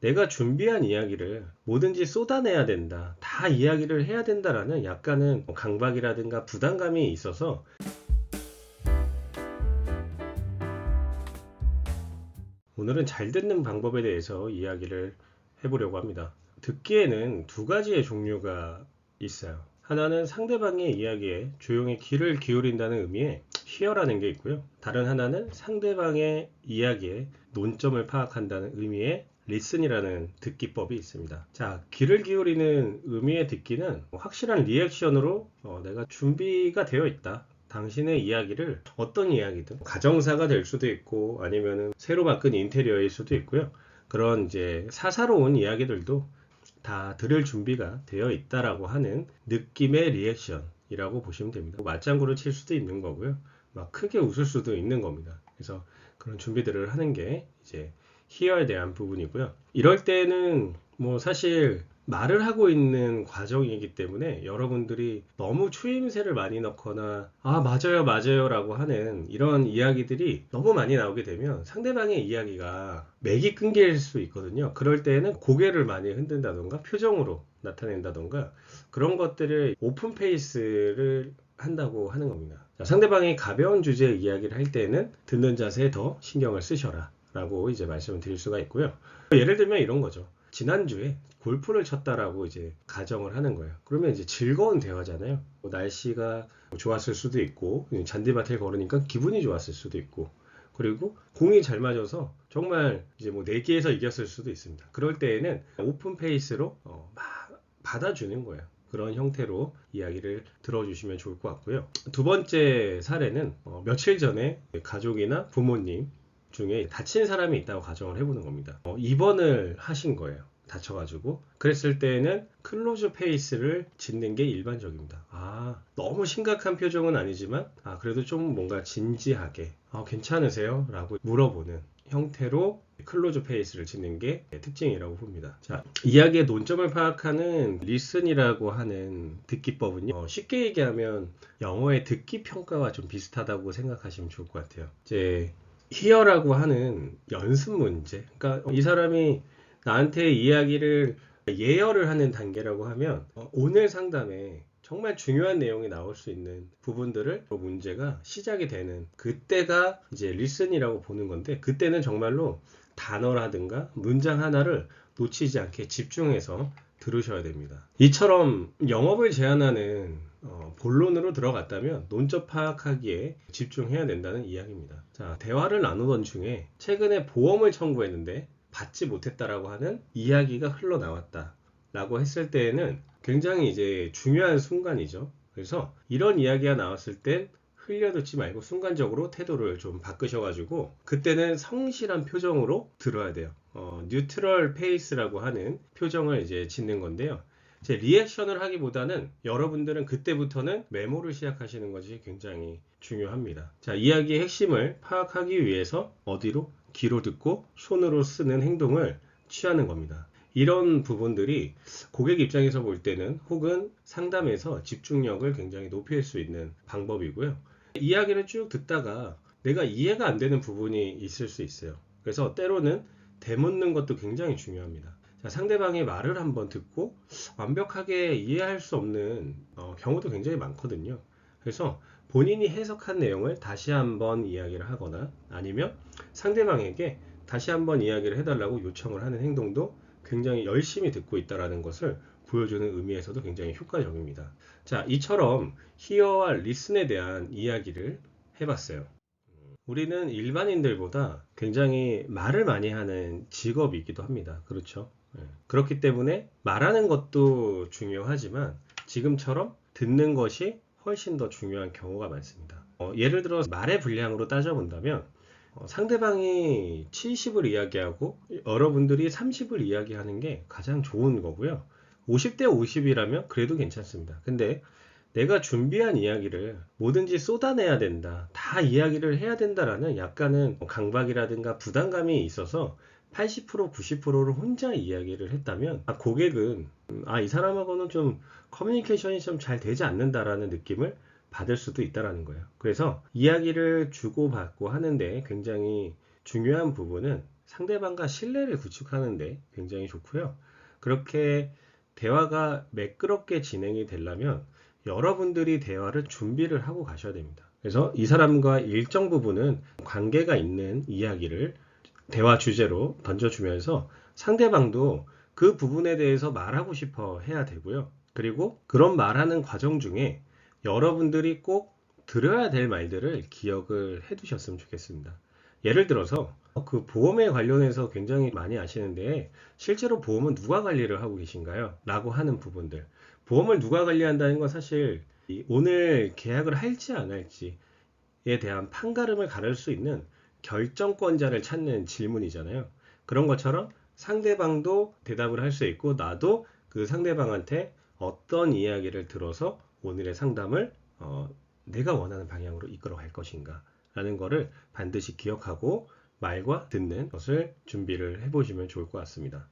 내가 준비한 이야기를 뭐든지 쏟아내야 된다, 다 이야기를 해야 된다라는 약간은 강박이라든가 부담감이 있어서 오늘은 잘 듣는 방법에 대해서 이야기를 해보려고 합니다. 듣기에는 두 가지의 종류가 있어요. 하나는 상대방의 이야기에 조용히 귀를 기울인다는 의미의 hear라는 게 있고요. 다른 하나는 상대방의 이야기에 논점을 파악한다는 의미의 listen이라는 듣기법이 있습니다. 자, 귀를 기울이는 의미의 듣기는 확실한 리액션으로 내가 준비가 되어 있다. 당신의 이야기를 어떤 이야기든 가정사가 될 수도 있고 아니면은 새로 바꾼 인테리어일 수도 있고요. 그런 이제 사사로운 이야기들도 다 들을 준비가 되어 있다라고 하는 느낌의 리액션이라고 보시면 됩니다. 맞장구를 칠 수도 있는 거고요. 막 크게 웃을 수도 있는 겁니다. 그래서 그런 준비들을 하는 게 이제 hear에 대한 부분이고요. 이럴 때는 뭐 사실 말을 하고 있는 과정이기 때문에 여러분들이 너무 추임새를 많이 넣거나 아 맞아요 맞아요 라고 하는 이런 이야기들이 너무 많이 나오게 되면 상대방의 이야기가 맥이 끊길 수 있거든요. 그럴 때는 고개를 많이 흔든다던가 표정으로 나타낸다던가 그런 것들을 오픈 페이스를 한다고 하는 겁니다. 자, 상대방이 가벼운 주제의 이야기를 할 때는 듣는 자세에 더 신경을 쓰셔라 라고 이제 말씀을 드릴 수가 있고요. 예를 들면 이런 거죠. 지난주에 골프를 쳤다라고 이제 가정을 하는 거예요. 그러면 이제 즐거운 대화잖아요. 뭐 날씨가 좋았을 수도 있고, 잔디밭을 걸으니까 기분이 좋았을 수도 있고, 그리고 공이 잘 맞아서 정말 이제 뭐 내기에서 이겼을 수도 있습니다. 그럴 때에는 오픈 페이스로 막 받아주는 거예요. 그런 형태로 이야기를 들어주시면 좋을 것 같고요. 두 번째 사례는 며칠 전에 가족이나 부모님 중에 다친 사람이 있다고 가정을 해보는 겁니다. 입원을 하신 거예요. 다쳐가지고. 그랬을 때는 클로즈 페이스를 짓는 게 일반적입니다. 아, 너무 심각한 표정은 아니지만, 아, 그래도 좀 뭔가 진지하게, 괜찮으세요? 라고 물어보는 형태로 클로즈 페이스를 짓는 게 특징이라고 봅니다. 자, 이야기의 논점을 파악하는 리슨이라고 하는 듣기법은요, 쉽게 얘기하면 영어의 듣기 평가와 좀 비슷하다고 생각하시면 좋을 것 같아요. 이제 히어라고 하는 연습 문제. 그러니까 이 사람이 나한테 이야기를 예열을 하는 단계라고 하면 오늘 상담에 정말 중요한 내용이 나올 수 있는 부분들을 문제가 시작이 되는 그때가 이제 리슨이라고 보는 건데 그때는 정말로 단어라든가 문장 하나를 놓치지 않게 집중해서 들으셔야 됩니다. 이처럼 영업을 제한하는 본론으로 들어갔다면 논점 파악하기에 집중해야 된다는 이야기입니다. 자, 대화를 나누던 중에 최근에 보험을 청구했는데 받지 못했다라고 하는 이야기가 흘러나왔다 라고 했을 때에는 굉장히 이제 중요한 순간이죠. 그래서 이런 이야기가 나왔을 땐 흘려듣지 말고 순간적으로 태도를 좀 바꾸셔가지고 그때는 성실한 표정으로 들어야 돼요. 뉴트럴 페이스라고 하는 표정을 이제 짓는 건데요. 제 리액션을 하기보다는 여러분들은 그때부터는 메모를 시작하시는 것이 굉장히 중요합니다. 자, 이야기의 핵심을 파악하기 위해서 어디로? 귀로 듣고 손으로 쓰는 행동을 취하는 겁니다. 이런 부분들이 고객 입장에서 볼 때는 혹은 상담에서 집중력을 굉장히 높일 수 있는 방법이고요. 이야기를 쭉 듣다가 내가 이해가 안 되는 부분이 있을 수 있어요. 그래서 때로는 되묻는 것도 굉장히 중요합니다. 자, 상대방의 말을 한번 듣고 완벽하게 이해할 수 없는 경우도 굉장히 많거든요. 그래서 본인이 해석한 내용을 다시 한번 이야기를 하거나 아니면 상대방에게 다시 한번 이야기를 해달라고 요청을 하는 행동도 굉장히 열심히 듣고 있다는 것을 보여주는 의미에서도 굉장히 효과적입니다. 자, 이처럼 hear와 listen에 대한 이야기를 해봤어요. 우리는 일반인들보다 굉장히 말을 많이 하는 직업이기도 합니다. 그렇죠? 그렇기 때문에 말하는 것도 중요하지만 지금처럼 듣는 것이 훨씬 더 중요한 경우가 많습니다. 예를 들어 말의 분량으로 따져본다면 상대방이 70을 이야기하고 여러분들이 30을 이야기하는 게 가장 좋은 거고요. 50대 50이라면 그래도 괜찮습니다. 근데 내가 준비한 이야기를 뭐든지 쏟아내야 된다. 다 이야기를 해야 된다라는 약간은 강박이라든가 부담감이 있어서 80% 90%를 혼자 이야기를 했다면 고객은 이 사람하고는 좀 커뮤니케이션이 좀 잘 되지 않는다라는 느낌을 받을 수도 있다라는 거예요. 그래서 이야기를 주고받고 하는데 굉장히 중요한 부분은 상대방과 신뢰를 구축하는데 굉장히 좋고요. 그렇게 대화가 매끄럽게 진행이 되려면 여러분들이 대화를 준비를 하고 가셔야 됩니다. 그래서 이 사람과 일정 부분은 관계가 있는 이야기를 대화 주제로 던져주면서 상대방도 그 부분에 대해서 말하고 싶어 해야 되고요. 그리고 그런 말하는 과정 중에 여러분들이 꼭 들어야 될 말들을 기억을 해 두셨으면 좋겠습니다. 예를 들어서 그 보험에 관련해서 굉장히 많이 아시는데 실제로 보험은 누가 관리를 하고 계신가요? 라고 하는 부분들. 보험을 누가 관리한다는 건 사실 오늘 계약을 할지 안 할지에 대한 판가름을 가를 수 있는 결정권자를 찾는 질문이잖아요. 그런 것처럼 상대방도 대답을 할 수 있고 나도 그 상대방한테 어떤 이야기를 들어서 오늘의 상담을 내가 원하는 방향으로 이끌어 갈 것인가 라는 거를 반드시 기억하고 말과 듣는 것을 준비를 해보시면 좋을 것 같습니다.